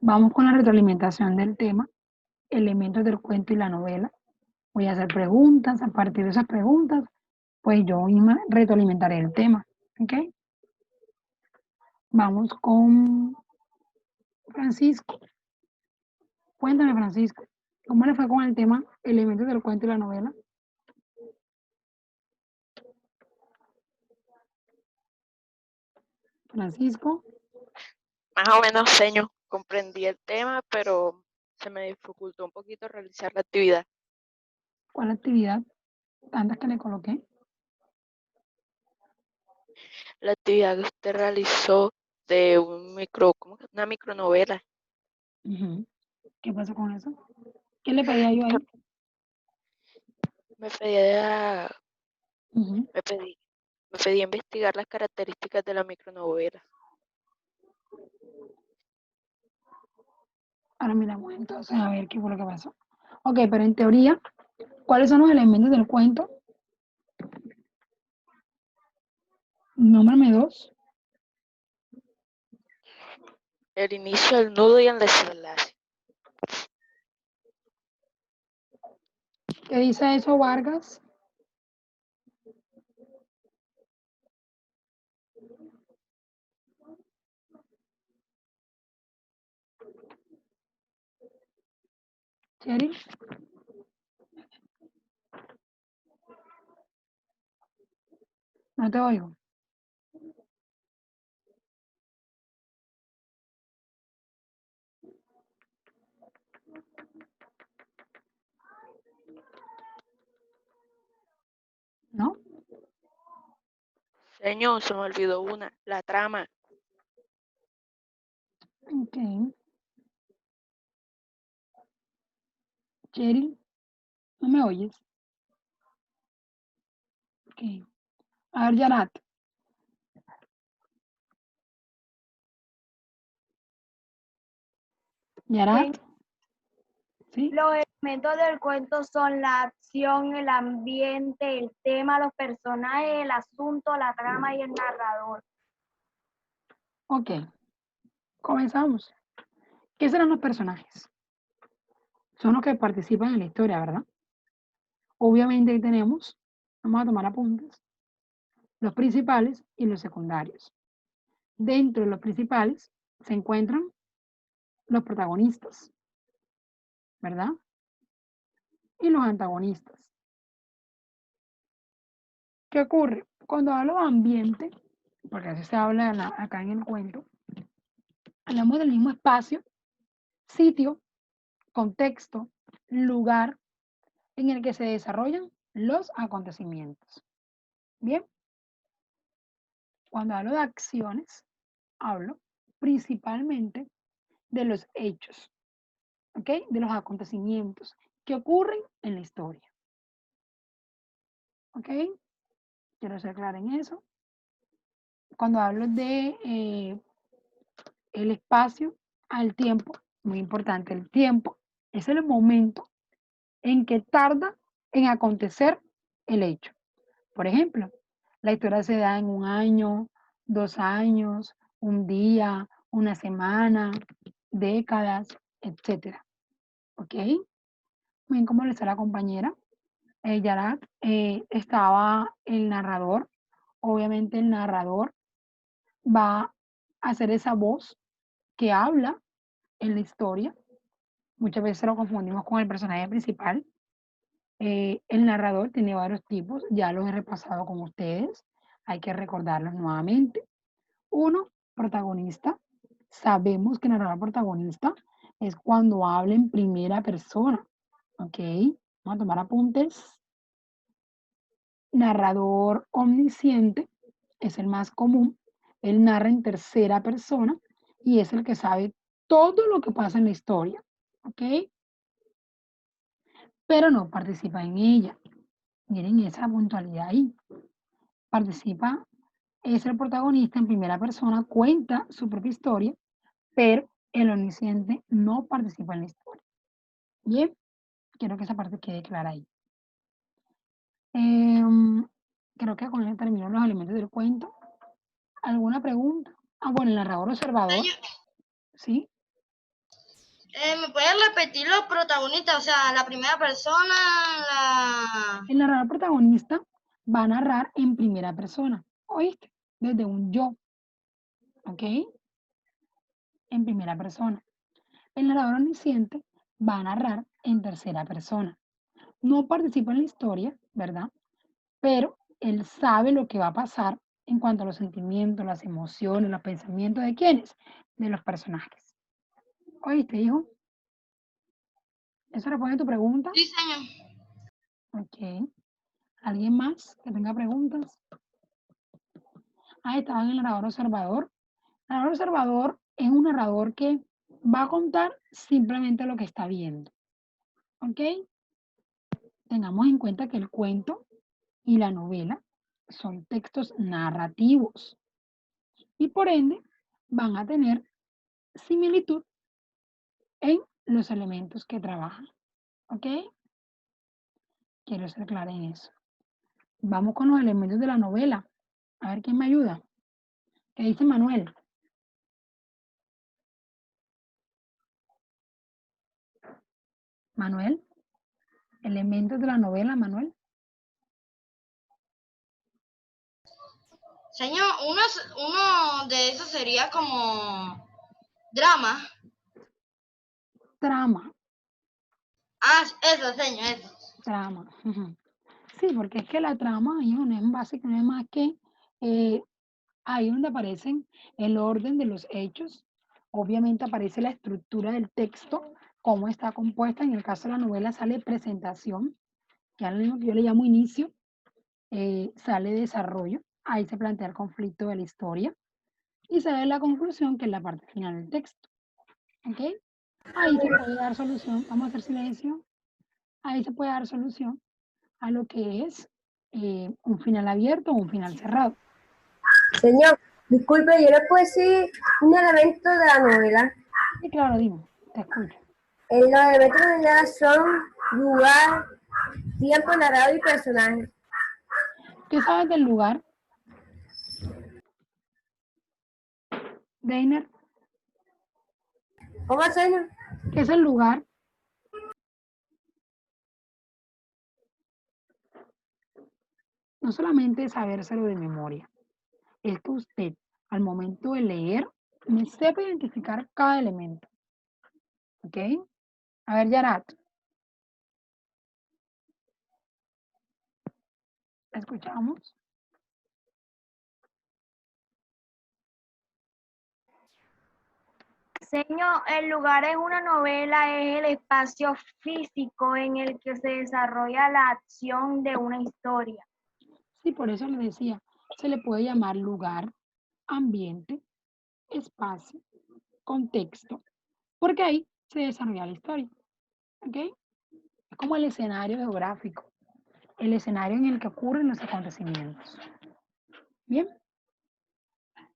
Vamos con la retroalimentación del tema, elementos del cuento y la novela. Voy a hacer preguntas, a partir de esas preguntas, pues yo misma retroalimentaré el tema, ¿ok? Vamos con Francisco. Cuéntame, Francisco, ¿cómo le fue con el tema elementos del cuento y la novela? Francisco, Más o menos, señor, comprendí el tema, pero se me dificultó un poquito realizar la actividad. ¿cuál actividad? Tantas que le coloqué. La actividad que usted realizó de una micronovela. Uh-huh. ¿Qué pasó con eso? ¿Qué le pedía yo ahí? Me pedía, Uh-huh. me pedí, me pedí investigar las características de la micronovela. Ahora miramos entonces a ver qué fue lo que pasó. Ok, pero en teoría, ¿cuáles son los elementos del cuento? Nómbrame dos. El inicio, el nudo y el desenlace. ¿Qué dice eso, Vargas? Cheryl. No te oigo. ¿No? Señor, se me olvidó una, la trama. Ok. Cheryl, ¿no me oyes? Ok. A ver, Yarat. Yarat. ¿Sí? Los elementos del cuento son la acción, el ambiente, el tema, los personajes, el asunto, la trama y el narrador. Ok. Comenzamos. ¿Qué serán los personajes? Son los que participan en la historia, ¿verdad? Obviamente ahí tenemos, vamos a tomar apuntes, los principales y los secundarios. Dentro de los principales se encuentran los protagonistas, ¿verdad? Y los antagonistas. ¿Qué ocurre? Cuando hablo de ambiente, porque así se habla acá en el cuento, hablamos del mismo espacio, sitio, contexto, lugar en el que se desarrollan los acontecimientos. Bien, cuando hablo de acciones, hablo principalmente de los hechos, ¿ok? De los acontecimientos que ocurren en la historia, ¿ok? Quiero ser clara en eso. Cuando hablo de el espacio al tiempo, muy importante, el tiempo es el momento en que tarda en acontecer el hecho. Por ejemplo, la historia se da en un año, 2 años, un día, una semana, décadas, etcétera. ¿Ok? Bien, como le está la compañera, Yarat, estaba el narrador. Obviamente el narrador va a ser esa voz que habla en la historia. Muchas veces lo confundimos con el personaje principal. El narrador tiene varios tipos, ya los he repasado con ustedes, hay que recordarlos nuevamente. Uno, protagonista. Sabemos que narrador protagonista es cuando habla en primera persona. ¿Ok? Vamos a tomar apuntes. Narrador omnisciente es el más común. Él narra en tercera persona y es el que sabe todo lo que pasa en la historia. ¿Ok? Pero no participa en ella. Miren esa puntualidad ahí. Participa, es el protagonista en primera persona, cuenta su propia historia, pero el omnisciente no participa en la historia. Bien, quiero que esa parte quede clara ahí. Creo que con eso terminó los elementos del cuento. ¿Alguna pregunta? Ah, bueno, el narrador observador. ¿Sí? ¿Me puedes repetir los protagonistas? O sea, la primera persona, El narrador protagonista va a narrar en primera persona, ¿oíste? Desde un yo, ¿ok? En primera persona. El narrador omnisciente va a narrar en tercera persona. No participa en la historia, ¿verdad? Pero él sabe lo que va a pasar en cuanto a los sentimientos, las emociones, los pensamientos de quiénes, de los personajes. ¿Oíste, hijo? ¿Eso responde a tu pregunta? Sí, señor. Ok. ¿Alguien más que tenga preguntas? Ahí estaba en el narrador observador. El narrador observador es un narrador que va a contar simplemente lo que está viendo. ¿Ok? Tengamos en cuenta que el cuento y la novela son textos narrativos y por ende van a tener similitud en los elementos que trabajan. ¿Ok? Quiero ser clara en eso. Vamos con los elementos de la novela. A ver quién me ayuda. ¿Qué dice Manuel? Manuel, elementos de la novela, Manuel. Señor, uno de esos sería como drama. Trama, Ah, eso, señor, eso. trama. Ujú. Sí, porque es que la trama, hijo, no es básica, no es más que ahí donde aparecen el orden de los hechos. Obviamente aparece la estructura del texto, cómo está compuesta. En el caso de la novela sale presentación, que es lo que yo le llamo inicio, sale desarrollo, ahí se plantea el conflicto de la historia y sale la conclusión, que es la parte final del texto. ¿Ok? Ahí se puede dar solución, vamos a hacer silencio, ahí se puede dar solución a lo que es un final abierto o un final cerrado. Señor, disculpe, ¿yo le puedo decir un elemento de la novela? Y claro, dime, te escucho. Los elementos de la novela son lugar, tiempo, narrado y personaje. ¿Qué sabes del lugar? Deiner, ¿Cómo, señor? ¿qué es el lugar? No solamente sabérselo de memoria, es que usted, al momento de leer, me sepa identificar cada elemento. ¿Ok? A ver, Yarat. ¿Escuchamos? Señor, el lugar en una novela es el espacio físico en el que se desarrolla la acción de una historia. Sí, por eso le decía, se le puede llamar lugar, ambiente, espacio, contexto, porque ahí se desarrolla la historia. ¿Ok? Es como el escenario geográfico, el escenario en el que ocurren los acontecimientos. Bien,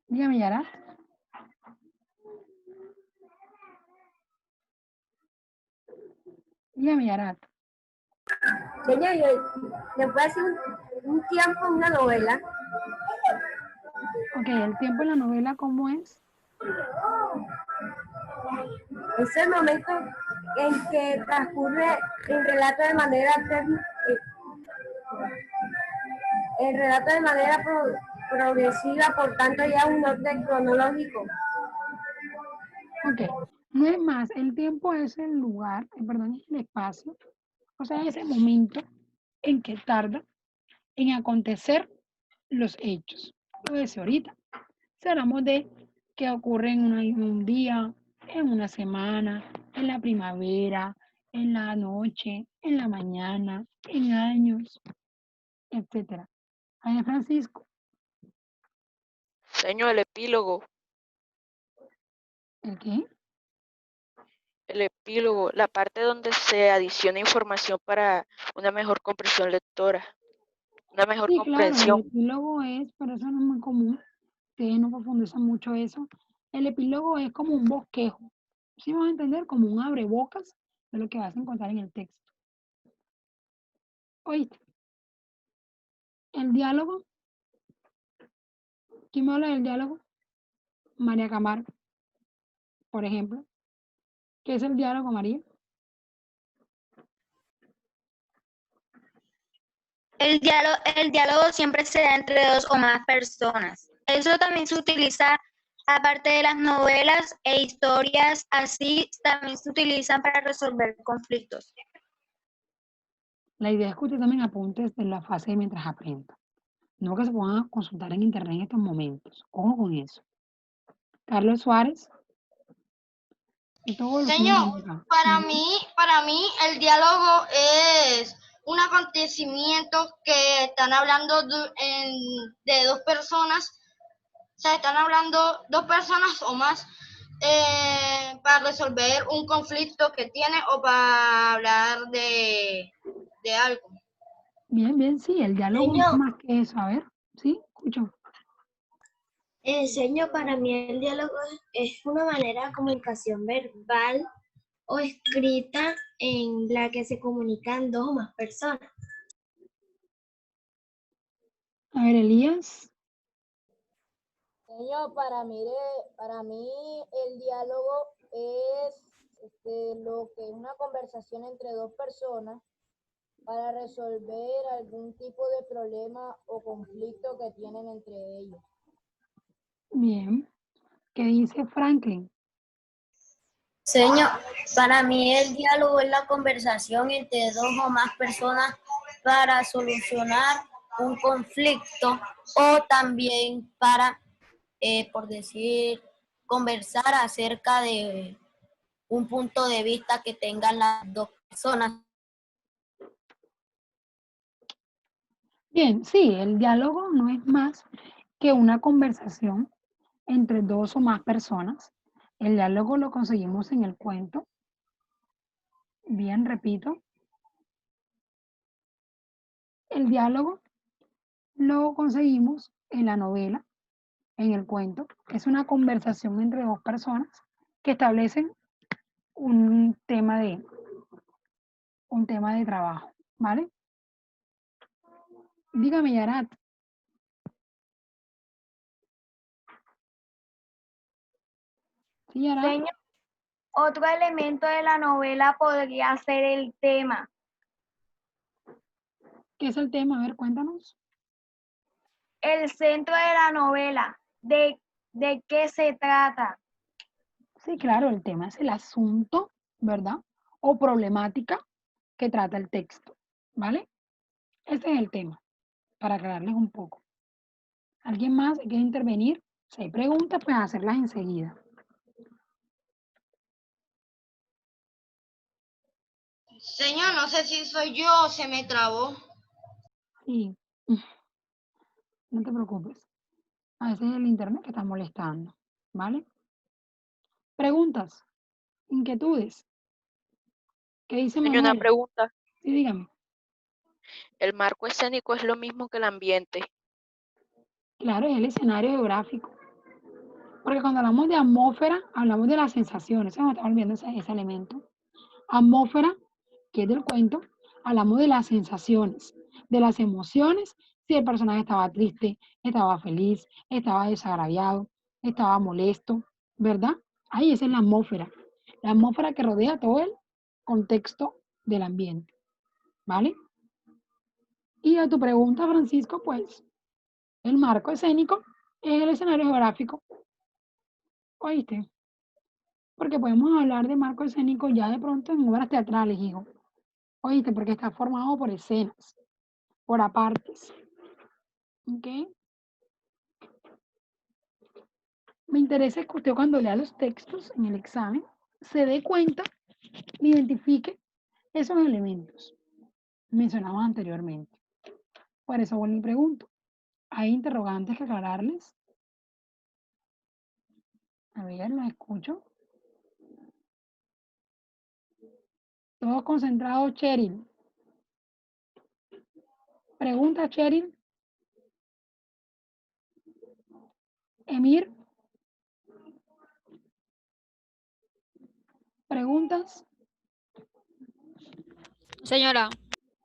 dígame, Yarat. Dígame, Yarat. Señor, ¿le puedo decir un tiempo en una novela? Ok, el tiempo en la novela, ¿cómo es? Es el momento en que transcurre el relato de manera progresiva, por tanto ya un orden cronológico. Ok, no es más, el tiempo es el lugar, perdón, es el espacio, o sea, ese momento en que tarda en acontecer los hechos. Lo decía ahorita. Si hablamos de que ocurre en un día, en una semana, en la primavera, en la noche, en la mañana, en años, etcétera. Ana Francisco, Señor, el epílogo. ¿el qué? El epílogo, la parte donde se adiciona información para una mejor comprensión lectora, una mejor Sí, claro, el comprensión. epílogo es, pero eso no es muy común. Ustedes no profundizan mucho eso. El epílogo es como un bosquejo. ¿Sí vamos a entender? Como un abrebocas de lo que vas a encontrar en el texto. ¿Oíste? El diálogo. ¿Quién me habla del diálogo? María Camargo, por ejemplo. ¿Qué es el diálogo, María? El diálogo siempre se da entre dos o más personas. Eso también se utiliza, aparte de las novelas e historias, así también se utilizan para resolver conflictos. La idea es que usted también apunte desde la fase de mientras aprenda. No que se pongan a consultar en internet en estos momentos. Ojo con eso. Carlos Suárez. Y todos los Señor, tienen acá. para mí el diálogo es un acontecimiento que están hablando de dos personas, o sea, están hablando dos personas o más para resolver un conflicto que tiene o para hablar de algo. Bien, bien, sí, el diálogo no es Señor. más que eso. A ver, ¿sí? Escucho. Señor, para mí el diálogo es una manera de comunicación verbal o escrita en la que se comunican dos o más personas. A ver, Elías. Señor, para mí el diálogo es lo que es una conversación entre dos personas para resolver algún tipo de problema o conflicto que tienen entre ellos. Bien. ¿Qué dice Franklin? Señor, para mí el diálogo es la conversación entre dos o más personas para solucionar un conflicto o también para, por decir, conversar acerca de un punto de vista que tengan las dos personas. Bien, sí, el diálogo no es más que una conversación entre dos o más personas. El diálogo lo conseguimos en el cuento. Bien, repito. El diálogo lo conseguimos en la novela, en el cuento. Es una conversación entre dos personas que establecen un tema de trabajo, ¿vale? Dígame, Yarat. ¿Sí, Yarat? Señor, otro elemento de la novela podría ser el tema. ¿Qué es el tema? A ver, cuéntanos. El centro de la novela, ¿de qué se trata? Sí, claro, el tema es el asunto, ¿verdad? O problemática que trata el texto, ¿vale? Ese es el tema, para aclararles un poco. ¿Alguien más quiere intervenir? Si hay preguntas, pues hacerlas enseguida. Señor, no sé si soy yo o se me trabó. Sí, no te preocupes. A veces es el internet que está molestando, ¿vale? Preguntas, inquietudes. ¿Qué dice Señor, una Manuel? pregunta. Sí, dígame. ¿El marco escénico es lo mismo que el ambiente? Claro, es el escenario geográfico. Porque cuando hablamos de atmósfera, hablamos de las sensaciones. Se nos está olvidando ese elemento. Atmósfera, que es del cuento, hablamos de las sensaciones, de las emociones, si el personaje estaba triste, estaba feliz, estaba desagraviado, estaba molesto, ¿verdad? Ahí esa es la atmósfera que rodea todo el contexto del ambiente, ¿vale? Y a tu pregunta, Francisco, pues el marco escénico es el escenario geográfico, ¿oíste? Porque podemos hablar de marco escénico ya de pronto en obras teatrales, hijo. ¿Oíste? Porque está formado por escenas, por apartes. ¿Ok? Me interesa que usted cuando lea los textos en el examen se dé cuenta, identifique esos elementos mencionados anteriormente. Por eso vuelvo y pregunto, ¿hay interrogantes que aclararles? A ver, los escucho. Todos concentrados, Cheryl. Pregunta, Cheryl. Emir. Preguntas. Señora.